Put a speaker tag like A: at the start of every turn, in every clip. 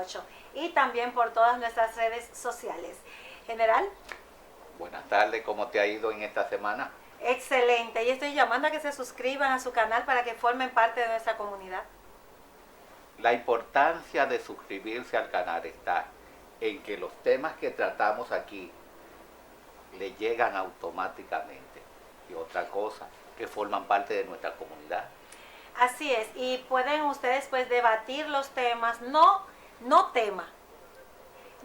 A: 18 y también por todas nuestras redes sociales. General.
B: Buenas tardes, ¿cómo te ha ido en esta semana?
A: Excelente, y estoy llamando a que se suscriban a su canal para que formen parte de nuestra comunidad.
B: La importancia de suscribirse al canal está en que los temas que tratamos aquí le llegan automáticamente. Y otra cosa, que forman parte de nuestra comunidad.
A: Así es, y pueden ustedes pues debatir los temas, no tema,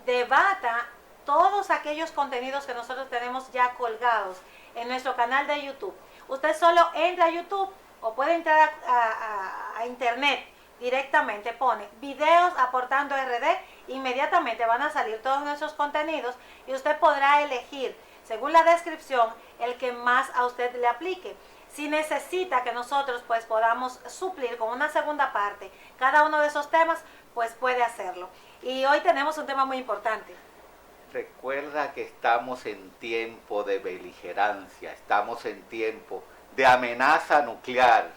A: debata todos aquellos contenidos que nosotros tenemos ya colgados en nuestro canal de YouTube. Usted solo entra a YouTube o puede entrar a internet directamente, pone videos aportando RD, inmediatamente van a salir todos nuestros contenidos y usted podrá elegir, según la descripción, el que más a usted le aplique. Si necesita que nosotros pues podamos suplir con una segunda parte cada uno de esos temas, pues puede hacerlo. Y hoy tenemos un tema muy importante.
B: Recuerda que estamos en tiempo de beligerancia, estamos en tiempo de amenaza nuclear.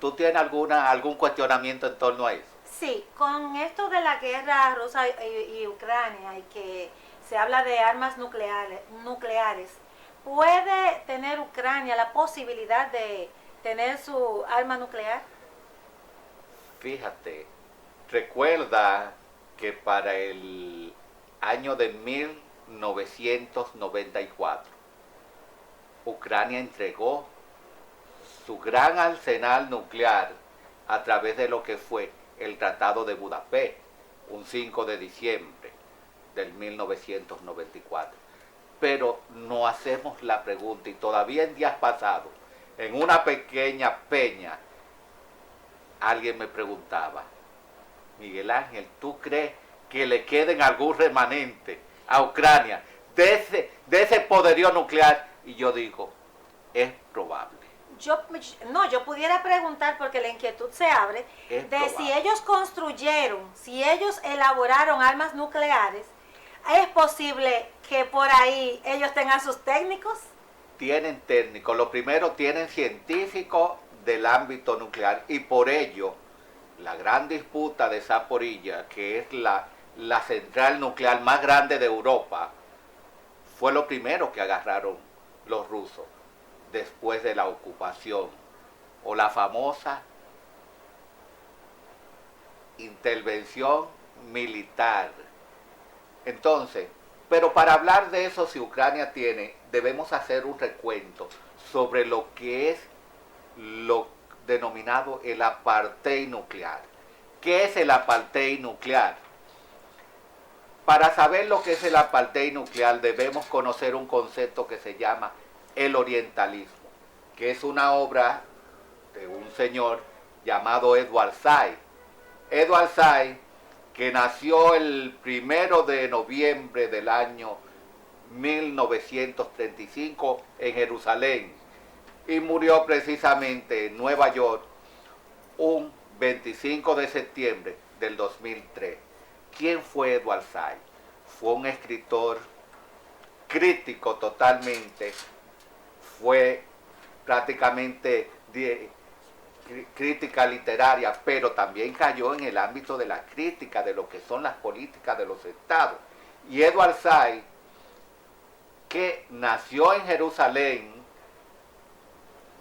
B: ¿Tú tienes algún cuestionamiento en torno a eso?
A: Sí, con esto de la guerra rusa y Ucrania y que se habla de armas nucleares, ¿puede tener Ucrania la posibilidad de tener su arma nuclear?
B: Fíjate, recuerda que para el año de 1994, Ucrania entregó su gran arsenal nuclear a través de lo que fue el Tratado de Budapest, un 5 de diciembre del 1994. Pero no hacemos la pregunta, y todavía en días pasados, en una pequeña peña, alguien me preguntaba, Miguel Ángel, ¿tú crees que le queden algún remanente a Ucrania de ese poderío nuclear? Y yo digo, es probable.
A: Yo pudiera preguntar, porque la inquietud se abre, de si ellos construyeron, si ellos elaboraron armas nucleares, ¿es posible que por ahí ellos tengan sus técnicos?
B: Tienen técnicos, lo primero tienen científicos del ámbito nuclear, y por ello la gran disputa de Zaporilla, que es la central nuclear más grande de Europa, fue lo primero que agarraron los rusos después de la ocupación, o la famosa intervención militar. Entonces, pero para hablar de eso, si Ucrania tiene, debemos hacer un recuento sobre lo que es lo denominado el apartheid nuclear. ¿Qué es el apartheid nuclear? Para saber lo que es el apartheid nuclear debemos conocer un concepto que se llama el orientalismo, que es una obra de un señor llamado Edward Said. Edward Said, que nació el 1 de noviembre del año 1935 en Jerusalén y murió precisamente en Nueva York un 25 de septiembre del 2003. ¿Quién fue Edward Said? Fue un escritor crítico totalmente, fue prácticamente crítica literaria, pero también cayó en el ámbito de la crítica de lo que son las políticas de los estados. Y Edward Said, que nació en Jerusalén,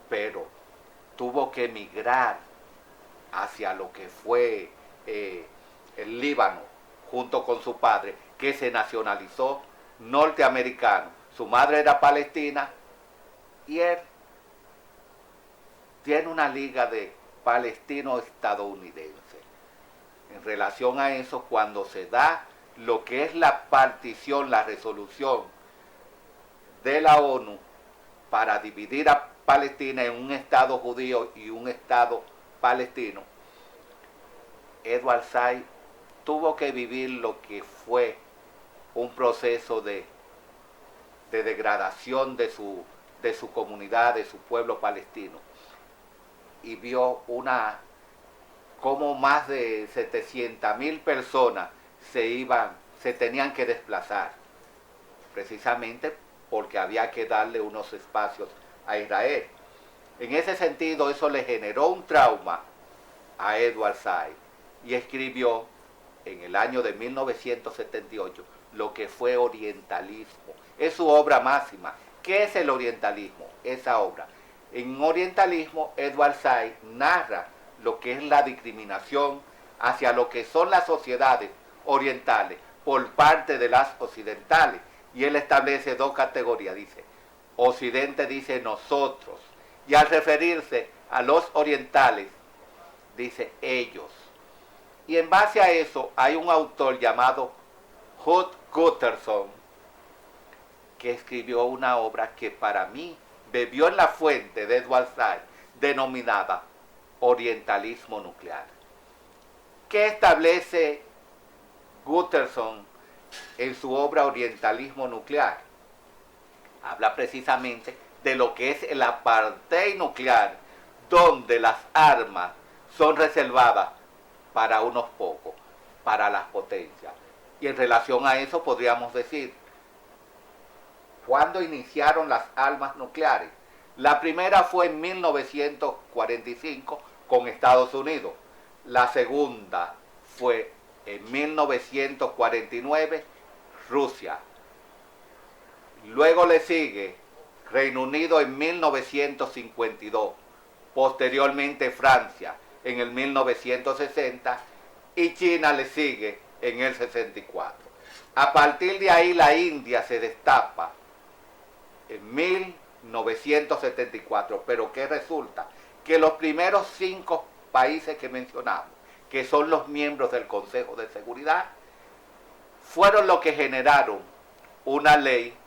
B: pero tuvo que emigrar hacia lo que fue el Líbano, junto con su padre, que se nacionalizó norteamericano. Su madre era palestina y él tiene una liga de palestino-estadounidense. En relación a eso, cuando se da lo que es la partición, la resolución de la ONU para dividir a Palestina en un estado judío y un estado palestino, Edward Said tuvo que vivir lo que fue un proceso de degradación de su comunidad, de su pueblo palestino, y vio como más de 700,000 personas se tenían que desplazar, precisamente porque había que darle unos espacios a Israel. En ese sentido, eso le generó un trauma a Edward Said y escribió en el año de 1978 lo que fue orientalismo. Es su obra máxima. ¿Qué es el orientalismo? Esa obra. En orientalismo, Edward Said narra lo que es la discriminación hacia lo que son las sociedades orientales por parte de las occidentales. Y él establece dos categorías. Dice, Occidente dice nosotros. Y al referirse a los orientales, dice ellos. Y en base a eso hay un autor llamado Hugh Gutterson que escribió una obra que para mí bebió en la fuente de Edward Said, denominada Orientalismo Nuclear. ¿Qué establece Gutterson en su obra Orientalismo Nuclear? Habla precisamente de lo que es el apartheid nuclear, donde las armas son reservadas para unos pocos, para las potencias. Y en relación a eso podríamos decir, ¿cuándo iniciaron las armas nucleares? La primera fue en 1945 con Estados Unidos. La segunda fue en 1949 Rusia. Luego le sigue Reino Unido en 1952. Posteriormente Francia en el 1960 y China le sigue en el 64. A partir de ahí la India se destapa en 1974, pero ¿qué resulta? Que los primeros 5 países que mencionamos, que son los miembros del Consejo de Seguridad, fueron los que generaron una ley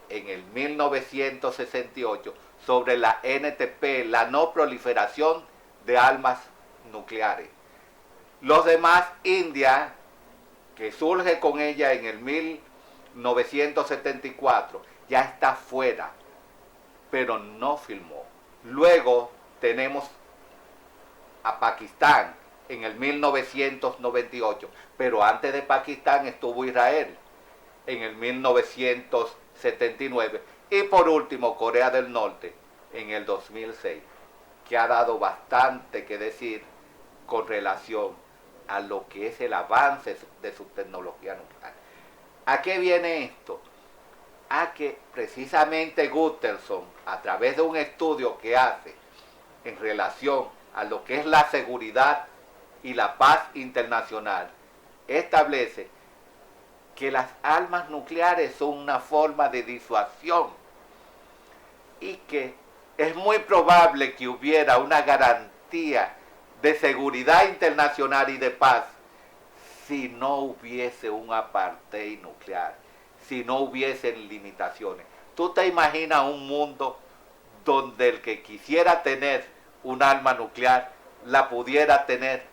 B: en el 1968 sobre la NTP, la no proliferación de armas nucleares. Los demás, India, que surge con ella en el 1974, ya está fuera, pero no firmó. Luego tenemos a Pakistán en el 1998, pero antes de Pakistán estuvo Israel en el 1979 y por último Corea del Norte en el 2006, que ha dado bastante que decir con relación a lo que es el avance de su tecnología nuclear. ¿A qué viene esto? A que precisamente Gutterson, a través de un estudio que hace en relación a lo que es la seguridad y la paz internacional, establece que las armas nucleares son una forma de disuasión y que es muy probable que hubiera una garantía de seguridad internacional y de paz si no hubiese un apartheid nuclear, si no hubiesen limitaciones. ¿Tú te imaginas un mundo donde el que quisiera tener un arma nuclear la pudiera tener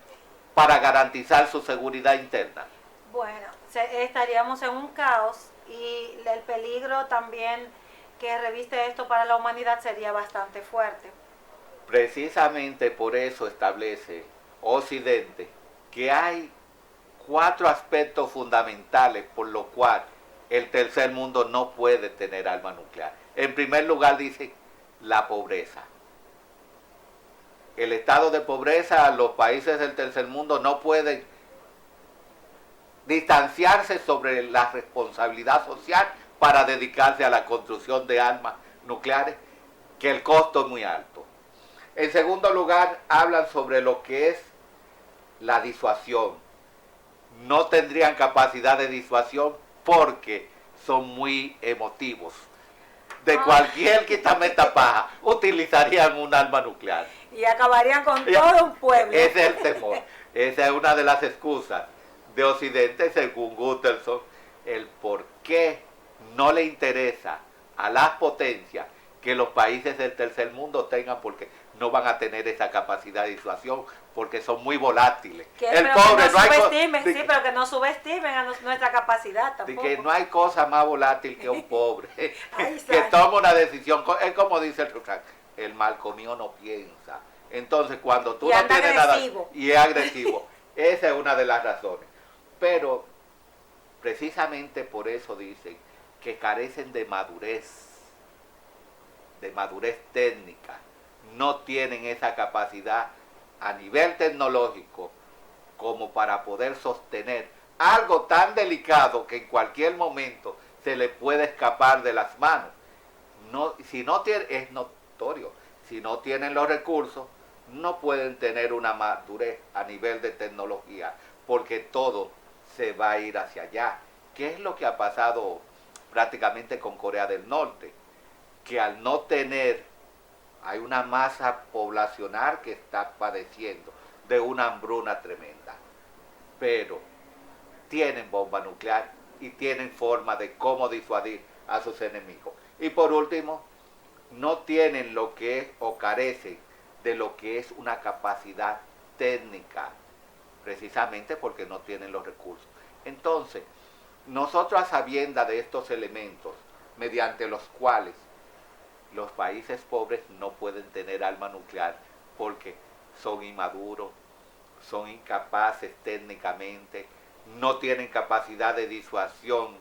B: para garantizar su seguridad interna?
A: Bueno, estaríamos en un caos y el peligro también que reviste esto para la humanidad sería bastante fuerte.
B: Precisamente por eso establece Occidente que hay 4 aspectos fundamentales por los cuales el tercer mundo no puede tener arma nuclear. En primer lugar dice la pobreza. El estado de pobreza, los países del tercer mundo no pueden distanciarse sobre la responsabilidad social para dedicarse a la construcción de armas nucleares, que el costo es muy alto. En segundo lugar, hablan sobre lo que es la disuasión. No tendrían capacidad de disuasión porque son muy emotivos. De cualquier quitameta paja, utilizarían un arma nuclear.
A: Y acabarían con todo un pueblo.
B: Ese es el temor. Esa es una de las excusas de Occidente, según Gutterson, el por qué no le interesa a las potencias que los países del tercer mundo tengan, porque no van a tener esa capacidad de disuasión, porque son muy volátiles.
A: El pobre no subestimen, sí, pero que no subestimen a nuestra capacidad tampoco.
B: De que no hay cosa más volátil que un pobre que toma una decisión. Es como dice el refrán, el malcomido no piensa. Entonces, cuando tú no tienes nada y es agresivo, esa es una de las razones. Pero precisamente por eso dicen que carecen de madurez técnica, no tienen esa capacidad a nivel tecnológico como para poder sostener algo tan delicado que en cualquier momento se le puede escapar de las manos. No, si no tiene, es notorio, si no tienen los recursos, no pueden tener una madurez a nivel de tecnología, porque todo se va a ir hacia allá. ¿Qué es lo que ha pasado prácticamente con Corea del Norte? Que al no tener, hay una masa poblacional que está padeciendo de una hambruna tremenda, pero tienen bomba nuclear y tienen forma de cómo disuadir a sus enemigos. Y por último, no tienen lo que es o carecen de lo que es una capacidad técnica, precisamente porque no tienen los recursos. Entonces, nosotros a sabiendas de estos elementos, mediante los cuales los países pobres no pueden tener arma nuclear porque son inmaduros, son incapaces técnicamente, no tienen capacidad de disuasión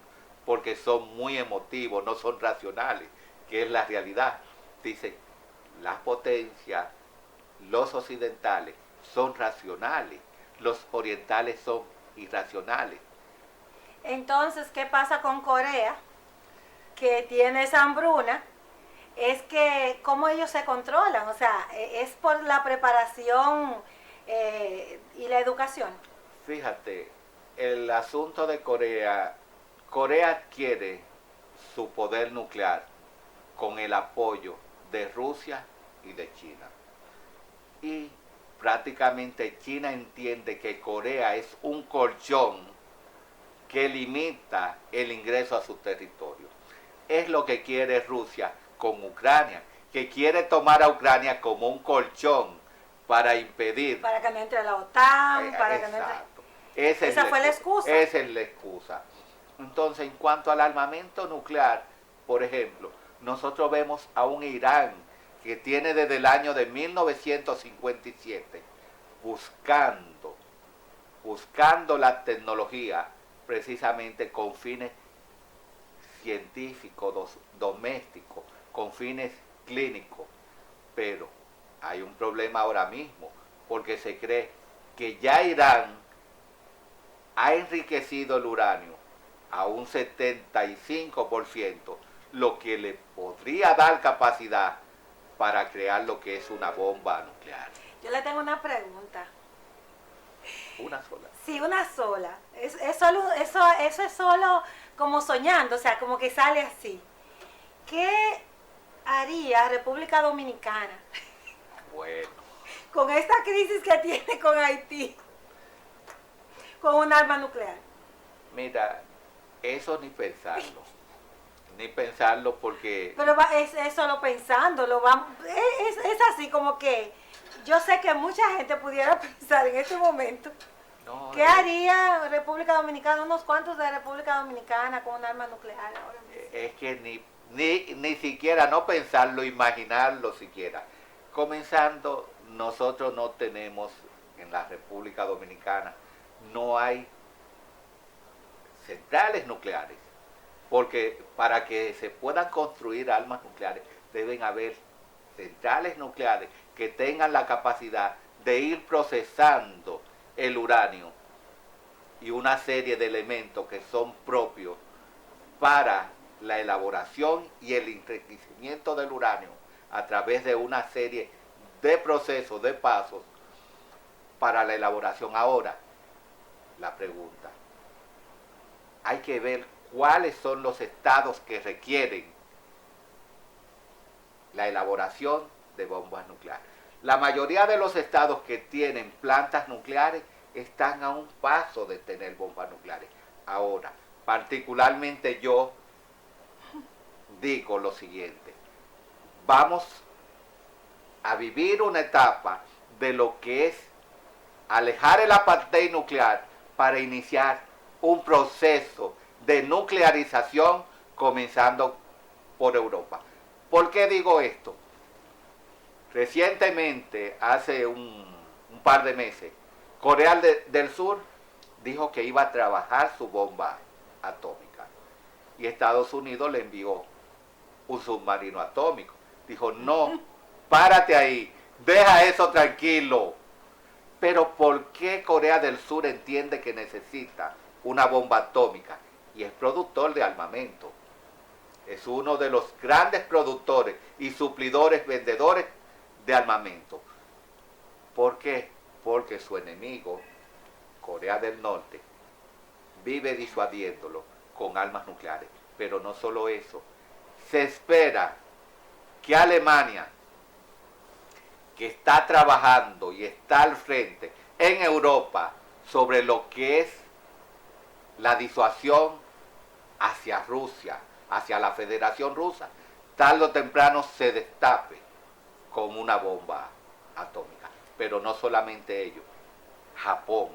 B: porque son muy emotivos, no son racionales, que es la realidad. Dice, las potencias, los occidentales son racionales, los orientales son irracionales.
A: Entonces, ¿qué pasa con Corea? Que tiene esa hambruna. Es que cómo ellos se controlan, o sea, es por la preparación y la educación.
B: Fíjate, el asunto de Corea, Corea adquiere su poder nuclear con el apoyo de Rusia y de China. Y prácticamente China entiende que Corea es un colchón que limita el ingreso a su territorio. Es lo que quiere Rusia con Ucrania, que quiere tomar a Ucrania como un colchón para impedir.
A: Para que no entre la OTAN, para que no entre...
B: Esa
A: fue la excusa.
B: Esa es la excusa. Entonces, en cuanto al armamento nuclear, por ejemplo, nosotros vemos a un Irán que tiene desde el año de 1957 buscando la tecnología precisamente con fines científicos, domésticos, con fines clínicos. Pero hay un problema ahora mismo, porque se cree que ya Irán ha enriquecido el uranio a un 75%, lo que le podría dar capacidad para crear lo que es una bomba nuclear.
A: Yo le tengo una pregunta.
B: Una sola.
A: Sí, una sola. Eso es solo como soñando, o sea, como que sale así. ¿Qué haría República Dominicana?
B: Bueno.
A: Con esta crisis que tiene con Haití, con un arma nuclear.
B: Mira, eso ni pensarlo. Ni pensarlo porque...
A: Pero es solo pensándolo. Es así como que yo sé que mucha gente pudiera pensar en este momento. No, ¿qué haría República Dominicana? Unos cuantos de República Dominicana con un arma nuclear ahora mismo.
B: Es que ni siquiera no pensarlo, imaginarlo siquiera. Comenzando, nosotros no tenemos en la República Dominicana, no hay centrales nucleares, porque para que se puedan construir armas nucleares deben haber centrales nucleares que tengan la capacidad de ir procesando el uranio y una serie de elementos que son propios para la elaboración y el enriquecimiento del uranio a través de una serie de procesos, de pasos para la elaboración. Ahora, la pregunta, hay que ver cuáles son los estados que requieren la elaboración de bombas nucleares. La mayoría de los estados que tienen plantas nucleares están a un paso de tener bombas nucleares. Ahora, particularmente yo digo lo siguiente, vamos a vivir una etapa de lo que es alejar el apartheid nuclear para iniciar un proceso de nuclearización comenzando por Europa. ¿Por qué digo esto? Recientemente, hace un par de meses, Corea del Sur dijo que iba a trabajar su bomba atómica y Estados Unidos le envió un submarino atómico. Dijo, no, párate ahí, deja eso tranquilo. Pero ¿por qué Corea del Sur entiende que necesita una bomba atómica? Y es productor de armamento. Es uno de los grandes productores y suplidores, vendedores de armamento. ¿Por qué? Porque su enemigo, Corea del Norte, vive disuadiéndolo con armas nucleares. Pero no solo eso. Se espera que Alemania, que está trabajando y está al frente en Europa sobre lo que es la disuasión hacia Rusia, hacia la Federación Rusa, tarde o temprano se destape como una bomba atómica. Pero no solamente ello, Japón.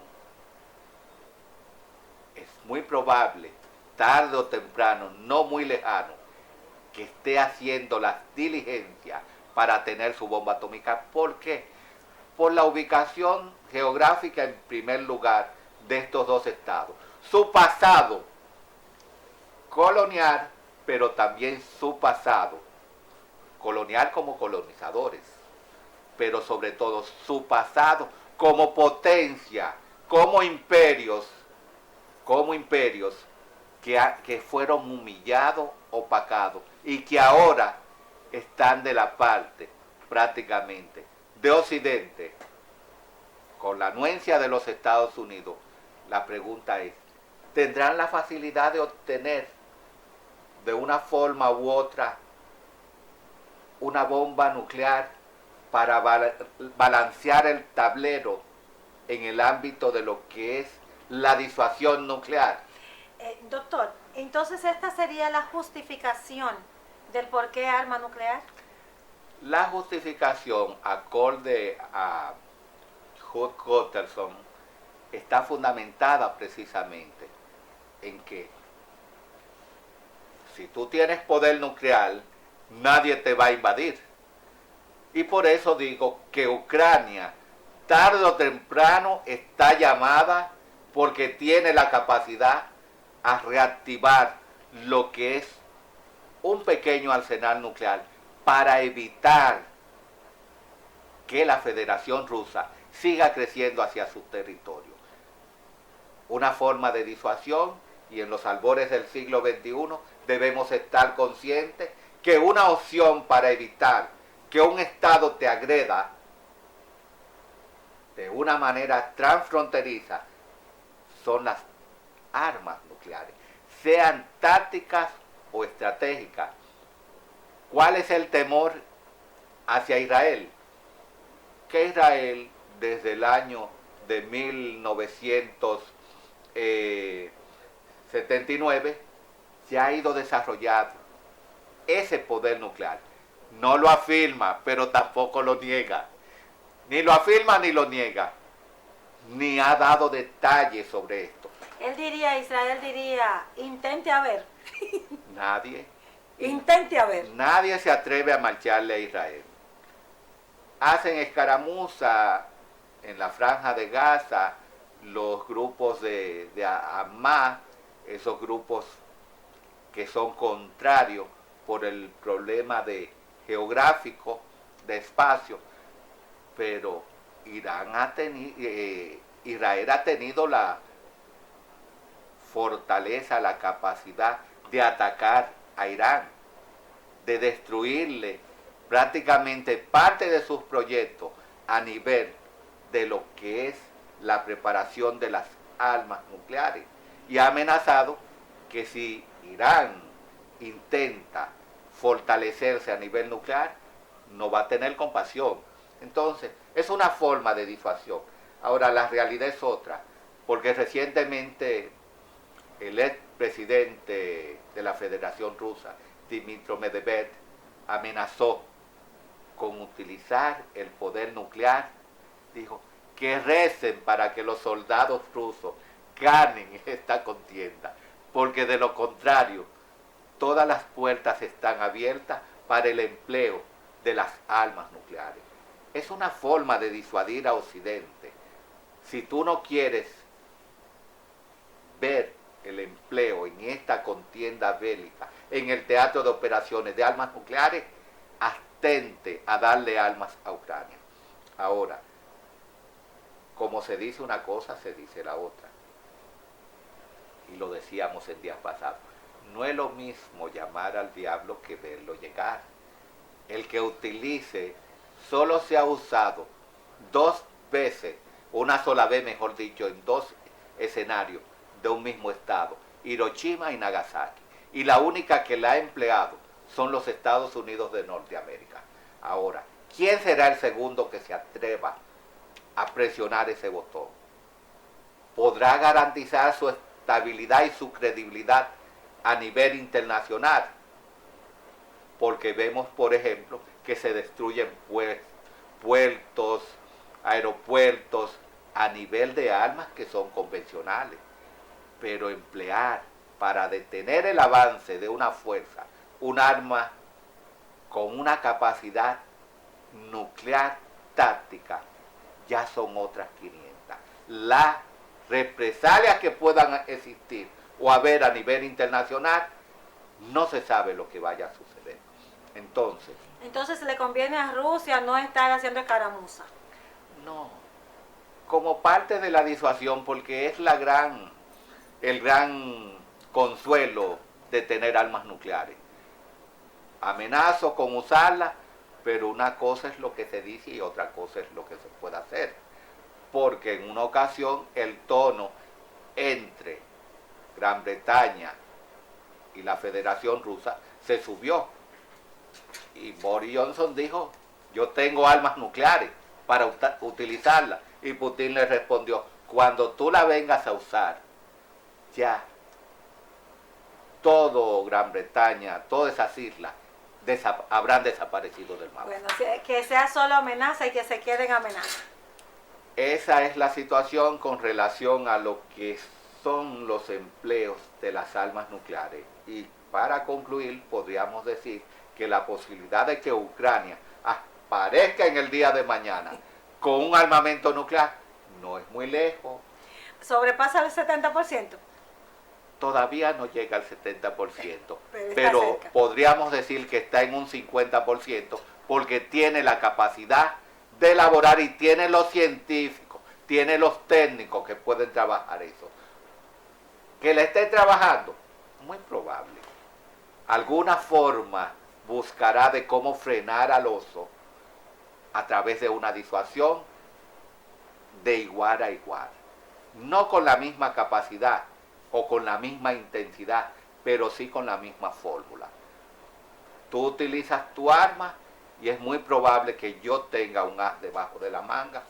B: Es muy probable, tarde o temprano, no muy lejano, que esté haciendo las diligencias para tener su bomba atómica. ¿Por qué? Por la ubicación geográfica en primer lugar de estos dos estados. Su pasado colonial, pero también su pasado colonial como colonizadores, pero sobre todo su pasado como potencia, como imperios que fueron humillados, opacados y que ahora están de la parte prácticamente de Occidente con la anuencia de los Estados Unidos. La pregunta es, ¿tendrán la facilidad de obtener de una forma u otra una bomba nuclear para balancear el tablero en el ámbito de lo que es la disuasión nuclear?
A: Doctor, entonces esta sería la justificación del por qué arma nuclear.
B: La justificación, acorde a Hugh Gutterson, está fundamentada precisamente en que si tú tienes poder nuclear, nadie te va a invadir. Y por eso digo que Ucrania, tarde o temprano, está llamada, porque tiene la capacidad, a reactivar lo que es un pequeño arsenal nuclear para evitar que la Federación Rusa siga creciendo hacia su territorio. Una forma de disuasión, y en los albores del siglo XXI debemos estar conscientes que una opción para evitar que un Estado te agreda de una manera transfronteriza son las armas nucleares, sean tácticas o estratégicas. ¿Cuál es el temor hacia Israel? Que Israel, desde el año de 1979, se ha ido desarrollando ese poder nuclear. No lo afirma, pero tampoco lo niega. Ni lo afirma ni lo niega. Ni ha dado detalles sobre esto.
A: Israel diría, intente a ver.
B: Nadie.
A: Intente a ver.
B: Nadie se atreve a marcharle a Israel. Hacen escaramuza en la franja de Gaza los grupos de Hamas, esos grupos que son contrarios por el problema geográfico, de espacio, pero Israel ha tenido la fortaleza, la capacidad de atacar a Irán, de destruirle prácticamente parte de sus proyectos a nivel de lo que es la preparación de las armas nucleares, y ha amenazado que si Irán intenta fortalecerse a nivel nuclear, no va a tener compasión. Entonces, es una forma de disuasión. Ahora, la realidad es otra, porque recientemente el expresidente de la Federación Rusa, Dmitry Medvedev, amenazó con utilizar el poder nuclear. Dijo que recen para que los soldados rusos ganen esta contienda, porque de lo contrario, todas las puertas están abiertas para el empleo de las armas nucleares. Es una forma de disuadir a Occidente. Si tú no quieres ver el empleo en esta contienda bélica, en el teatro de operaciones de armas nucleares, abstente a darle armas a Ucrania. Ahora, como se dice una cosa, se dice la otra. Y lo decíamos en días pasados. No es lo mismo llamar al diablo que verlo llegar. El que utilice, solo se ha usado 2 veces, una sola vez mejor dicho, en 2 escenarios de un mismo estado, Hiroshima y Nagasaki. Y la única que la ha empleado son los Estados Unidos de Norteamérica. Ahora, ¿quién será el segundo que se atreva a presionar ese botón? ¿Podrá garantizar su estabilidad y su credibilidad a nivel internacional? Porque vemos, por ejemplo, que se destruyen puertos, aeropuertos, a nivel de armas que son convencionales. Pero emplear para detener el avance de una fuerza un arma con una capacidad nuclear táctica, ya son otras 500. Las represalias que puedan existir o haber a nivel internacional, no se sabe lo que vaya a suceder. Entonces
A: le conviene a Rusia no estar haciendo escaramuza.
B: No, como parte de la disuasión, porque es el gran consuelo de tener armas nucleares. Amenazo con usarlas, pero una cosa es lo que se dice y otra cosa es lo que se puede hacer. Porque en una ocasión el tono entre Gran Bretaña y la Federación Rusa se subió. Y Boris Johnson dijo, yo tengo armas nucleares para utilizarlas. Y Putin le respondió, cuando tú la vengas a usar, ya todo Gran Bretaña, todas esas islas, habrán desaparecido del mapa.
A: Bueno, que sea solo amenaza y que se queden amenaza.
B: Esa es la situación con relación a lo que son los empleos de las armas nucleares. Y para concluir, podríamos decir que la posibilidad de que Ucrania aparezca en el día de mañana con un armamento nuclear no es muy lejos.
A: ¿Sobrepasa el 70%?
B: Todavía no llega al 70%, pero podríamos decir que está en un 50% porque tiene la capacidad de elaborar y tiene los científicos, tiene los técnicos que pueden trabajar eso. Que le esté trabajando, muy probable. Alguna forma buscará de cómo frenar al oso a través de una disuasión de igual a igual. No con la misma capacidad o con la misma intensidad, pero sí con la misma fórmula. Tú utilizas tu arma y es muy probable que yo tenga un as debajo de la manga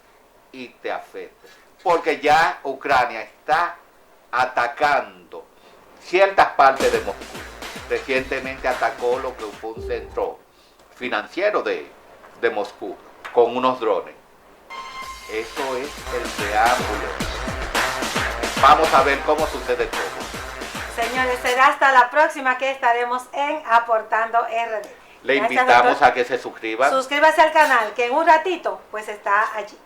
B: y te afecte. Porque ya Ucrania está atacando ciertas partes de Moscú. Recientemente atacó lo que fue un centro financiero de Moscú con unos drones. Eso es el preámbulo. Vamos a ver cómo sucede todo.
A: Señores, será hasta la próxima que estaremos en Aportando RD.
B: Le invitamos a que se suscriban.
A: Suscríbase al canal, que en un ratito pues está allí.